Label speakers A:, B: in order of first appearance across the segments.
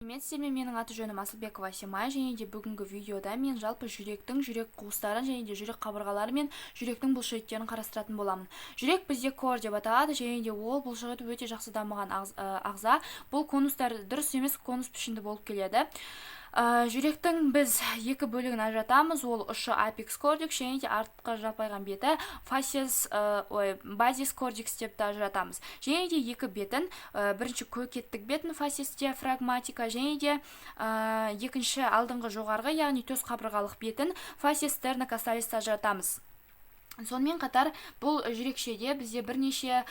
A: Сәлеметсіздер ме? Менің аты жөнім Асылбекова Семай, және де бүгінгі видеода мен жалпы жүректің жүрек қуыстарын және де жүрек қабырғалары мен жүректің бұлшықеттерін қарастыратын боламын. Жүрек бізде кор деп аталады, және де ол бұлшықеті өте жақсы дамыған ағза. Бұл конустар дұрыс емес конус пішінді болып келеді. Жүректің біз екі бөлігін ажыратамыз, ол ұшы апекс кордикс және де артқы жалпайған беті базис кордикс деп ажыратамыз. Және де екі бетін, бірінші көкеттік бетін фасис диафрагматика және де екінші алдыңғы жоғарғы, яғни төс қабырғалық бетін фасис стернокасталис ажыратамыз. Сонымен қатар бұл жүрекшеде бізде бірнеше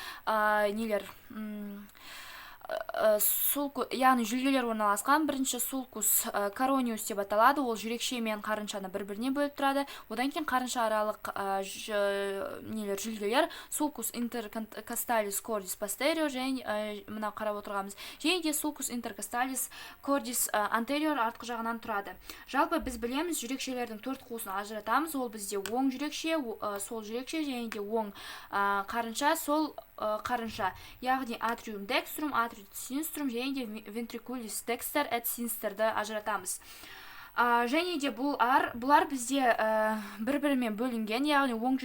A: яғни жүлгелер орналасқан. Бірінші сулкус корониус деп аталады, ол жүрекше мен қарыншаны бір-біріне бөліп тұрады. Одан кейін қарынша аралық жүлгелер сулкус интеркасталис кордис постериор, және мына қарап отырғанымыз, және де сулкус интеркасталис кордис антериор артқы жағынан тұрады. Жалпы біз білеміз, жүрекшелердің төрт қуысын ажыратамыз. Ол бізде оң жүрекше, сол жүрекше және де оң қарынша, сол қарынша, яғни атриум декструм, атриум синструм және де ventriculis dexter et sinisтерді ажыратамыз. Және де бұлар бізде бір-бірімен бөлінген, яғни оң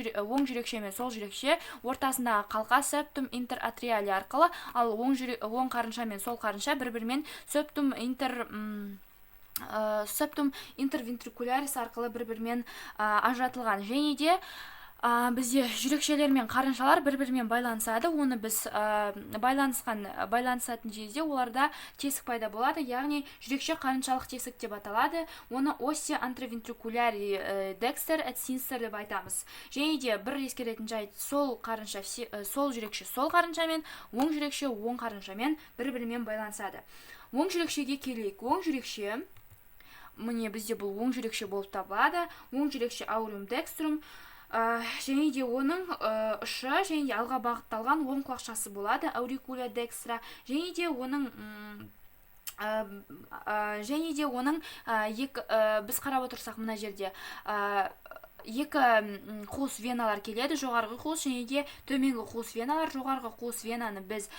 A: жүрекше мен сол жүрекше ортасындағы қалқа септум интератриали арқылы, ал оң қарынша мен сол қарынша бір-бірімен септум интервентрикулярис арқылы бір-бірімен ажыратылған. Және де бізде жүрекшелер мен қарыншалар бір-бірімен байланысады. Оны біз байланысатын жерде оларда тесік пайда болады, яғни жүрекше қарыншалық тесік деп аталады. Оны оси антровентрикуляри декстер et синстер деп айтамыз. Және де бір ескеретін жайт, сол жүрекше сол қарыншамен, оң жүрекше оң қарыншамен бір-бірімен байланысады. Оң жүрекшеге келейік. Оң жүрекше, міне бізде бұл оң жүрекше болып табылады. Оң жүрекше ауриум декструм, және де оның ұшы және де алға бағытталған оң құлақшасы болады, аурикуля декстра, және де оның біз қарап отырсақ мына жерде екі қуыс веналар келеді, жоғарғы қуыс және де төменгі қуыс веналар. Жоғарғы қуыс венаны біз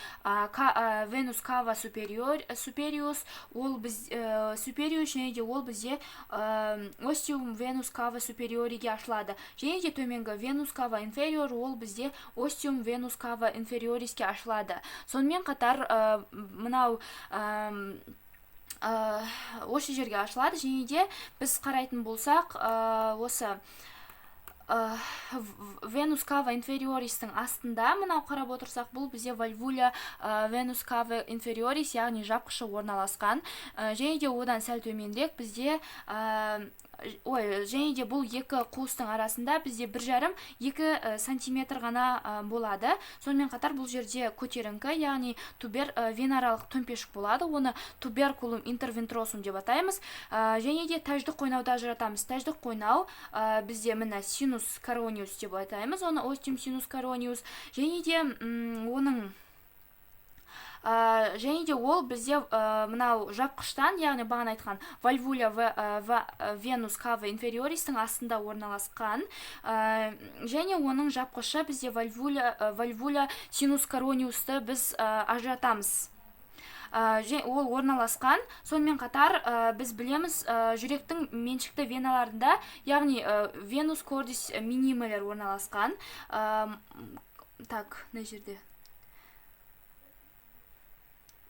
A: венус кава супериус, ол және де ол бізде остеум венус кава супериориге ашылады. Және де төменгі венус кава инфериор, ол бізде остеум венус кава инфериориске ашылады. Сонымен қатар мынау осы жерге ашылады. Және де біз қарайтын болсақ, осы венус кава инфериористің астында, мынау қарап отырсақ, бұл бізде вальвуля венус кава инфериорис, яғни жапқышы орналасқан. Және де одан сәл төменірек бізде және де бұл екі қуыстың арасында бізде 1,5-2 сантиметр ғана болады. Сонымен қатар бұл жерде көтеріңкі, яғни венаралық төмпешік болады. Оны туберкулум интервентросум деп атаймыз. Және де тәждік қойнауда ажыратамыз. Тәждік қойнау бізде мына синус корониус деп атаймыз. Оны остеум синус корониус. Және де ол бізде мынау жапқыштан, яғни бағана айтқан вальвуля венус кава инфериористің астында орналасқан. Және оның жапқышы бізде вальвуля синус корониусты біз ажыратамыз. Ол орналасқан. Сонымен қатар біз білеміз, жүректің меншікті веналарында, яғни венус кордис минималер орналасқан. Так, не жерде?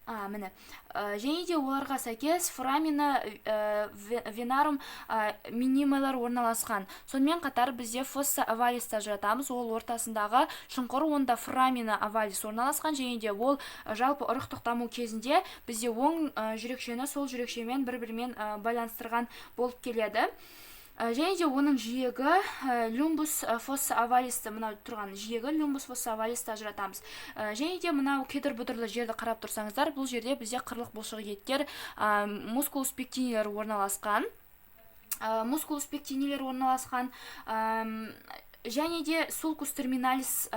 A: Және де оларға сәйкес форамина венарум минималар орналасқан. Сонымен қатар бізде фосса авалисті ажыратамыз. Ол ортасындағы шұңқыр, онда форамина авалис орналасқан. Және де ол жалпы ұрықтық даму кезінде бізде оң жүрекшені сол жүрекшемен бір-бірімен байланыстырған болып келеді. Және де оның жиегі люмбус фосса авалисті, мынау тұрған жиегі люмбус фосса авалисті ажыратамыз. Және де мынау кедір-бұдырлы жерді қарап тұрсаңыздар, бұл жерде бізде қырлық бұлшықеттер мускулус пектинилер орналасқан. Және де сулкус терминалис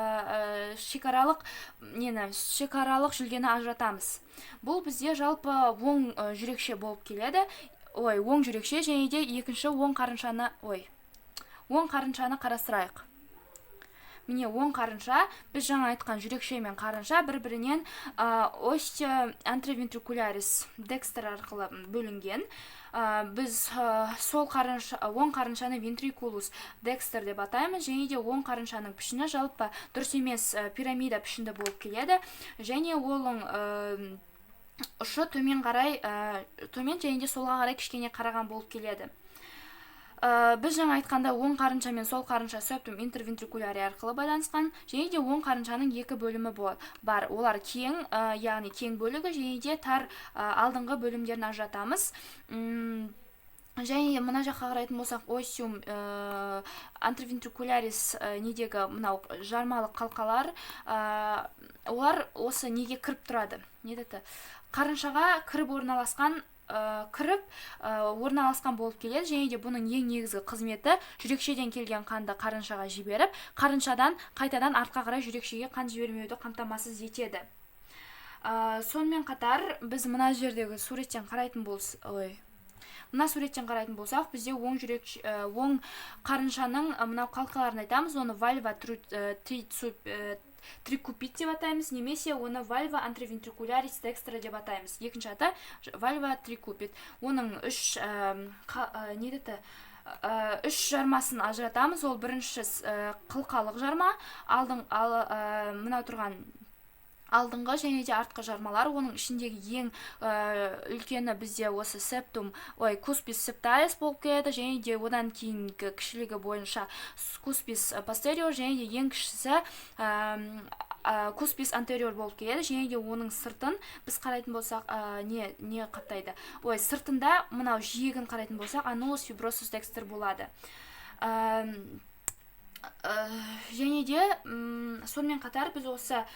A: шекаралық жүлгені ажыратамыз. Бұл бізде жалпы оң жүрекше болып келеді. Оң жүрекше, және де екінші оң қарыншаны қарастырайық. міне оң қарынша біз жаңа айтқан жүрекше мен қарынша бір-бірінен остео антровентрикулярис декстер арқылы бөлінген. Біз оң қарыншаны вентрикулус декстер деп атаймыз, және де оң қарыншаның пішіні жалпы дұрыс емес пирамида пішінді болып келеді, және оның ұшы төмен және де солға қарай кішкене қараған болып келеді. Біз жаңа айтқанда оң қарынша мен сол қарынша септум интервентрикуляри арқылы байланысқан, және де оң қарыншаның екі бөлімі бар. Олар кең, яғни кең бөлігі, және де тар алдыңғы бөлімдерін ажыратамыз. Және мына жаққа қарайтын болсақ, остеум антровентрикулярис недегі мынау жармалы қалқалар, олар осы неге кіріп тұрады? Қарыншаға кіріп орналасқан болып келеді, және де бұның ең негізгі қызметі жүрекшеден келген қанды қарыншаға жіберіп, қарыншадан қайтадан артқа қарай жүрекшеге қан жібермеуді қамтамасыз етеді. Сонымен қатар біз мына жердегі суреттен қарайтын болсақ, бізде оң қарыншаның мынау қалқаларын айтамыз, оны вальва трикупит деп атаймыз, немесе оны вальва антровентрикулярис декстра деп атаймыз. Екінші аты вальва трикупит. Оның үш жармасын ажыратамыз. Ол бірінші қылқалық жарма, мына тұрған алдыңғы және де артқы жармалар. Оның ішіндегі ең үлкені бізде осы куспис септалис болып келеді, және де одан кейінгі кішілігі бойынша куспис постериор, және де ең кішісі куспис антериор болып келеді, және де оның сыртын біз қарайтын болсақ, не қаптайды? Сыртында мынау жиегін қарайтын болсақ, анулус фибросус декстер болады. Және де сонымен қатар біз осы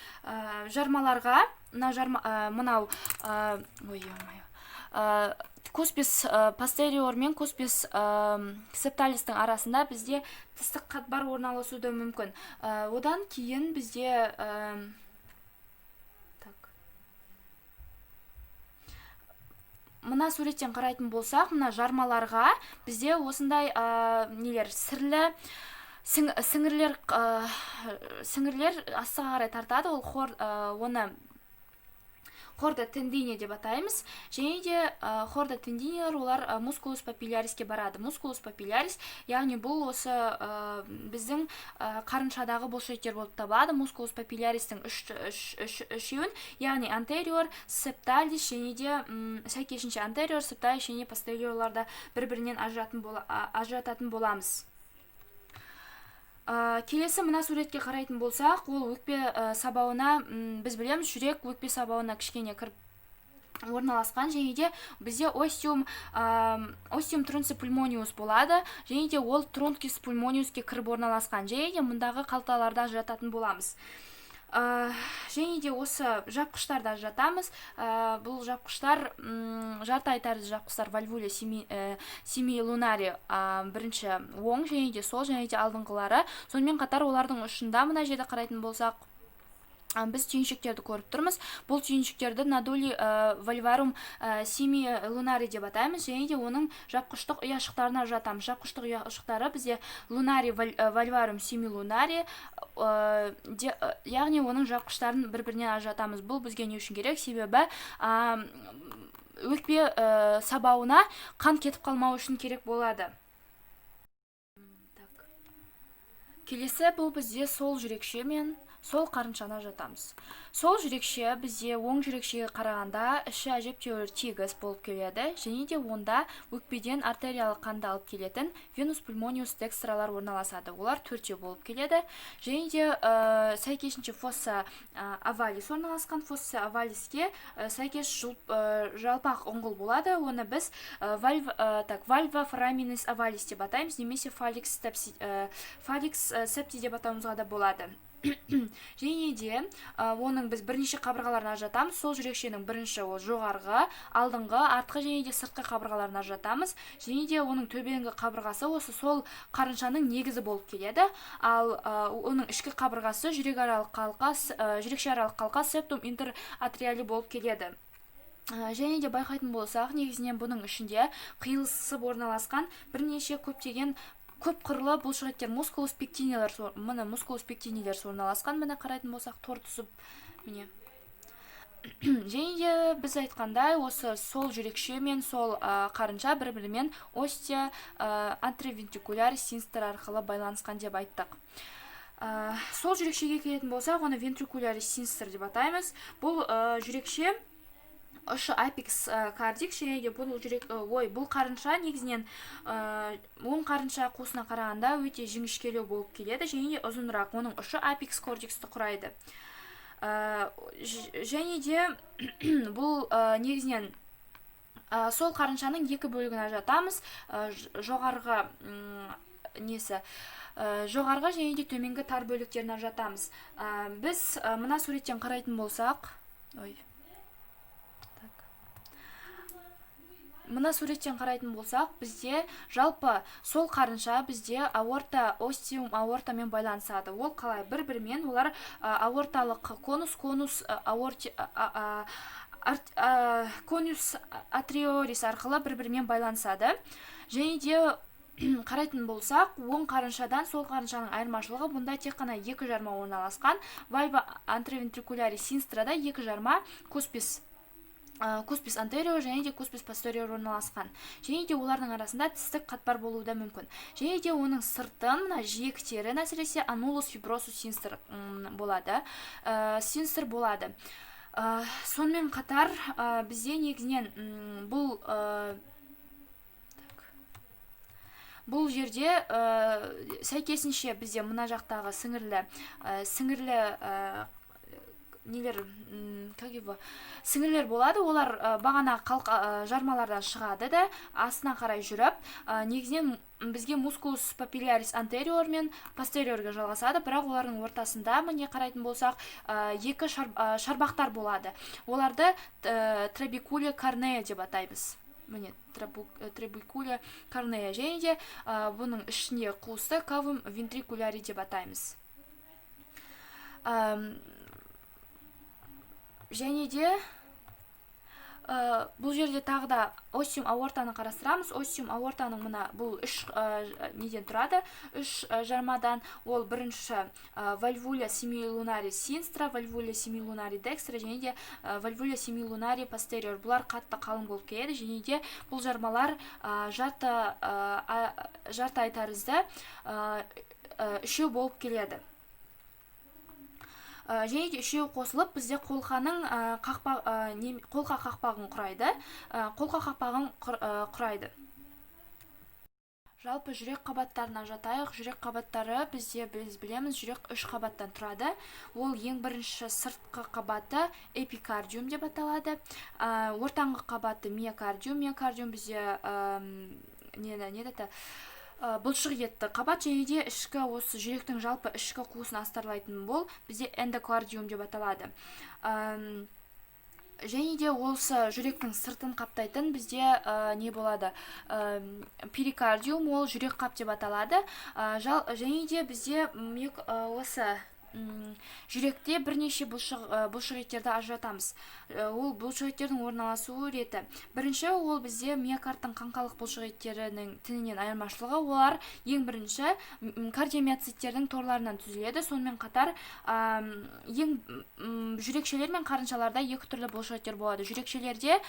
A: жармаларға мынау куспис постериор мен куспис септалистің арасында бізде тістік қатпар орналасуы мүмкін. Одан кейін бізде мына суреттен қарайтын болсақ, мына жармаларға бізде осындай сіңірлер астыға қарай тартады. Оны хорда тендине деп атаймыз, және де хорда тендинелер олар мускулус папилляриске барады. Мускулус папиллярис, яғни бұл осы біздің қарыншадағы бұлшеттер болып табылады. Мускулус папилляристің үшеуін, яғни антериор, септалис, және де сәйкесінше антериор, септалис және постериорларда бір-бірінен ажырататын боламыз. Келесі мына суретке қарайтын болсақ, ол өкпе сабауына, біз білеміз, жүрек өкпе сабауына кішкене кіріп орналасқан, және де бізде остеум трунципульмониус болады, және де ол трункис пульмониуске кіріп орналасқан, және де мұндағы қалталарда ажырататын боламыз. Және де осы жапқыштарды ажыратамыз. Бұл жапқыштар жарты тәрізді жапқыштар вальвуля семилунари бірінші оң, және де сол, және де алдыңғылары. Сонымен қатар олардың ұшында мына жерде қарайтын болсақ, біз түйіншектерді көріп тұрмыз. Бұл түйіншектерді надули вальварум семилунари деп атаймыз, және де оның жапқыштық ұяшықтарына ажыратамыз. Жапқыштық ұяшықтары бізде лунари вальварум семилунари, яғни оның жапқыштарын бір-бірінен ажыратамыз. Бұл бізге не үшін керек? Себебі өкпе сабауына қан кетіп қалмау үшін керек болады. Келесі бұл бізде сол жүрекше мен сол қарыншаны ажыратамыз. Сол жүрекше бізде оң жүрекшеге қарағанда іші әжептәуір тегіс болып келеді, және де онда өкпеден артериялық қанды алып келетін венус пульмониус декстралар орналасады. Олар төртеу болып келеді, және де сәйкесінше фосса овалис орналасқан. Фосса овалиске сәйкес жалпақ ұңғыл болады. Оны біз вальва фораминис овалис деп атаймыз, немесе фаликс септи деп атауымызға да болады. Және де оның біз бірнеше қабырғаларына ажыратамыз. Сол жүрекшенің бірінші ол жоғарғы, алдыңғы, артқы және де сыртқы қабырғаларына ажыратамыз. Және де оның төбеңгі қабырғасы осы сол қарыншаның негізі болып келеді. Ал оның ішкі қабырғасы жүрекше аралық қалқа септум интератриали болып келеді. Және де байқайтын болсақ, негізінен бұның ішінде қиылысып орналасқан бірнеше көптеген көп қырлы бұлшықеттер мускулус пектинилер, міне мускулус пектинилер орналасқан. Міне қарайтын болсақ тор түсіп, міне. Және де біз айтқандай, осы сол жүрекше мен сол қарынша бір-бірімен остео антровентрикуляр синстер арқылы байланысқан деп айттық. Сол жүрекшеге келетін болсақ, оны ventricular синстер деп атаймыз. Бұл жүрекше ұшы апекс кардик, және де бұл қарынша негізінен оң қарынша қуысына қарағанда өте жіңішкелеу болып келеді, және де ұзынырақ. Оның ұшы апекс кордексті құрайды. Және де бұл негізінен сол қарыншаның екі бөлігін ажыратамыз. Жоғарғы және де төменгі тар бөліктерін ажыратамыз. Біз мына суреттен қарайтын болсақ, бізде жалпы сол қарынша бізде аорта, остеум аортамен байланысады. Ол қалай? Бір-бірімен олар аорталық конус атриорис арқылы бір-бірімен байланысады. Және де қарайтын болсақ, оң қарыншадан сол қарыншаның айырмашылығы, бұнда тек қана екі жарма орналасқан. Вальва антровентрикуляри синстрада екі жарма куспис антериор және де куспис постериор орналасқан. Және де олардың арасында тістік қатпар болуы да мүмкін. Және де оның сыртын жиектері әсіресе анулус фибросус синстер болады. Сонымен қатар бізде негізінен бұл жерде сәйкесінше бізде мына жақтағы сіңірлер болады. Олар бағана жармалардан шығады да астына қарай жүріп, негізінен бізге мускулус папиллярис антериор мен постериорға жалғасады, бірақ олардың ортасында міне қарайтын болсақ, екі шарбақтар болады. Оларды трабекулия корнея деп атаймыз. Міне трабекулия корнея, және де бұның ішіне қуысты кавум вентрикуляри деп атаймыз. Және де бұл жерде тағы да остеум аортаны қарастырамыз. Остеум аортаның мына бұл үш неден тұрады? Үш жармадан. Ол бірінші вальвуля семилунари синстра, вальвуля семилунари декстра, және де вальвуля семилунари постериор. Бұлар қатты қалың болып келеді, және де бұл жармалар жарты айтарызды үшеу болып келеді. Және де үшеу қосылып бізде қолқа қақпағын құрайды. Жалпы жүрек қабаттарына жатайық. Жүрек қабаттары бізде біз білеміз, жүрек үш қабаттан тұрады. Ол ең бірінші сыртқы қабаты эпикардиум деп аталады. Ортаңғы қабаты миокардиум. Миокардиум бізде бұлшық етті қабат, және де ішкі осы жүректің жалпы ішкі қуысын астарлайтын бол бізде эндокардиум деп аталады. Және де осы жүректің сыртын қаптайтын бізде не болады? Перикардиум, ол жүрек қап деп аталады. Және де бізде осы жүректе бірнеше бұлшық еттерді ажыратамыз. Ол бұлшық еттердің орналасуы реті. Бірінші, ол бізде миокардтың қаңқалық бұлшық еттерінің тінінен айырмашылығы. Олар ең бірінші кардиомиоциттердің торларынан түзіледі. Сонымен қатар жүрекшелер мен қарыншаларда екі түрлі бұлшық еттер болады. Жүрекшелерде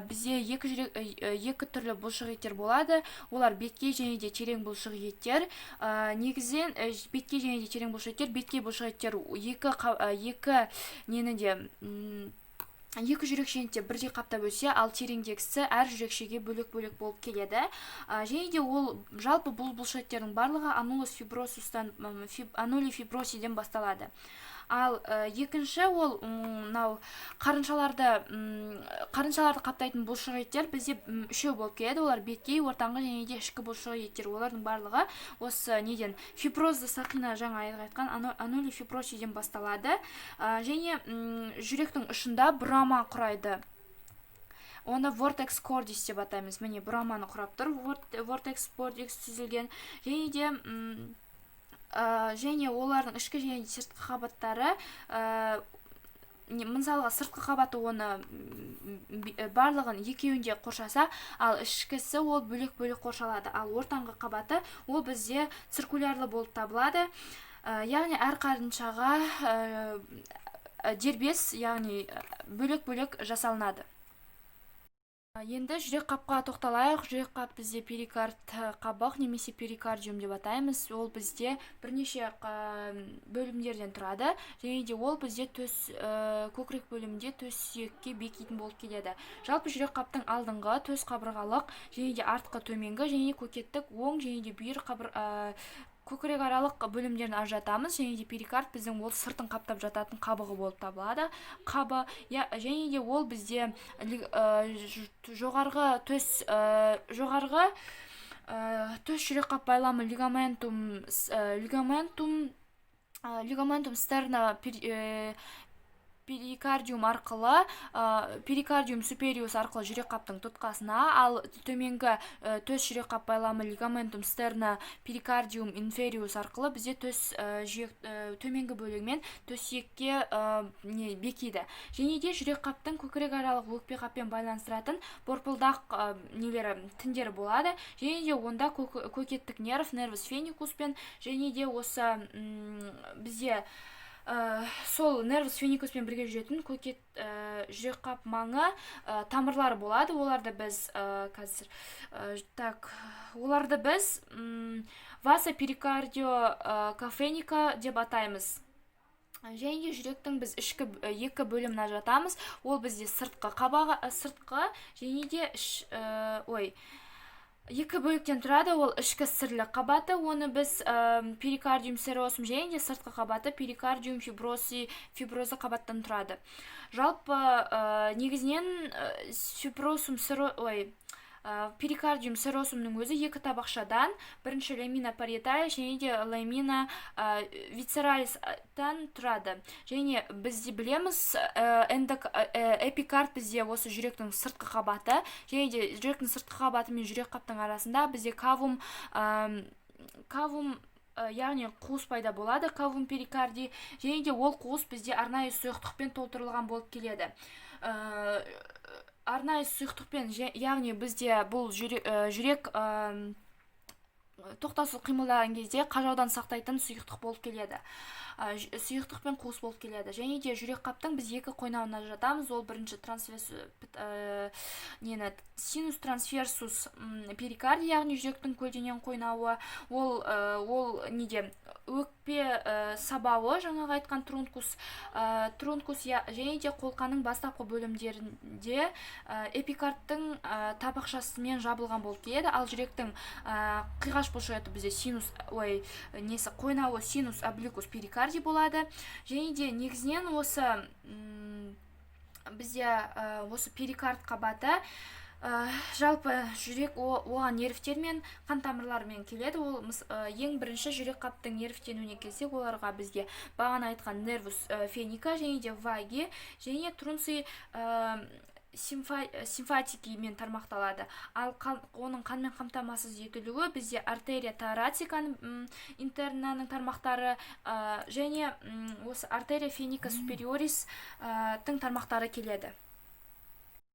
A: бізде екі түрлі бұлшық еттер болады. Олар беткей және де терең бұлшық еттер. Негізінен беткей және де терең бұлшық еттер, беткей бұлшық еттер екі жүрекшені бірдей қаптап өсе, ал тереңдегісі әр жүрекшеге бөлек-бөлек болып келеді. Және де ол жалпы бұл бұлшық еттердің барлығы анулус фибросиден басталады. Ал екінші, ол қарыншаларды қаптайтын бұлшық еттер бізде үшеу болып келеді. Олар беткей, ортаңғы және де ішкі бұлшық еттер. Олардың барлығы осы неден фиброзды сақина жаңа айтқан анулифибросиден басталады. Және жүректің ұшында брама құрайды. Оны vortex cordis деп атаймыз. Міне браманы құрап тұр. Vortex cordis түзілген. Және олардың ішкі және сыртқы қабаттары мысалға сыртқы қабаты оны барлығын екеуінде қоршаса, ал ішкісі ол бөлек-бөлек қоршалады. Ал ортаңғы қабаты ол бізде циркулярлы болып табылады. Яғни әр қарыншаға дербес, яғни бөлек-бөлек жасалынады. Енді жүрек қапқа тоқталайық. Жүрек қап бізде перикард қабық немесе перикардиум деп атаймыз. Ол бізде бірнеше бөлімдерден тұрады. Және де ол бізде көкірек бөлімінде төс сүйекке бекитін болып келеді. Жалпы жүрек қаптың алдыңғы төс қабырғалық және де артқы төменгі және көкеттік оң және де бүйір көкірек аралық бөлімдерін ажыратамыз. Және де перикард біздің ол сыртын қаптап жататын қабығы болып табылады. Қабы, және де ол бізде жоғарғы төс жүрек қап байламы лигаментум стерна перикардиум арқылы, перикардиум супериус арқылы жүрек қаптың тұтқасына, ал төменгі төс жүрек қап байламы лигаментум стерна перикардиум инфериус арқылы бізде төменгі бөлігімен төс сүйекке бекиді. Және де жүрек қаптың көкірек аралық өкпе қаппен байланыстыратын борпылдақ тіндері болады. Және де онда көкеттік нервус феникуспен және де осы бізде сол нервус феникуспен бірге жүретін көкет жүрек қап маңы тамырлары болады. Оларды біз васа перикардиокафеника деп атаймыз. Және де жүректің біз екі бөлімін ажыратамыз. Ол бізде сыртқы және де екі бөліктен тұрады. Ол ішкі сірлі қабаты, оны біз перикардиум серосум және де сыртқы қабаты перикардиум фиброзы қабаттан тұрады. Жалпы негізінен перикардиум серосумның өзі екі табақшадан, бірінші ламина париеталис және де ламина висцералистан тұрады. Және бізде білеміз, эпикард бізде осы жүректің сыртқы қабаты, және де жүректің сыртқы қабаты мен жүрек қаптың арасында бізде кавум яғни қуыс пайда болады, кавум перикарди, және де ол қуыс бізде арнайы сұйықтықпен толтырылған болып келеді. Арнайы сұйықтықпен, яғни бізде бұл жүрек тоқтаусыз қимылдаған кезде қажаудан сақтайтын сұйықтық болып келеді. Сұйықтықпен қуыс болып келеді. Және де жүрек қаптың біз екі қойнауын ажыратамыз. Ол бірінші синус трансверсус перикарди, яғни жүректің көлденең қойнауы. Ол өкпе сабауы, жаңағы айтқан трункус, және де қолқаның бастапқы бөлімдерінде эпикардтың табақшасымен жабылған болып келеді. Ал жүректің қиғаш бұлшығы бізде қойнауы синус обликус перикарди болады. Және де негізінен осы перикард қабаты жалпы жүрек оған нервтер мен қан тамырларымен келеді. Ол ең бірінші жүрек қаптың нервтенуіне келсек, оларға бізге бағана айтқан нервус феника және де ваги және трунций симфатикимен тармақталады. Ал оның қанмен қамтамасыз етілуі бізде артерия таратиканың интернаның тармақтары және осы артерия феника супериорис тармақтары келеді.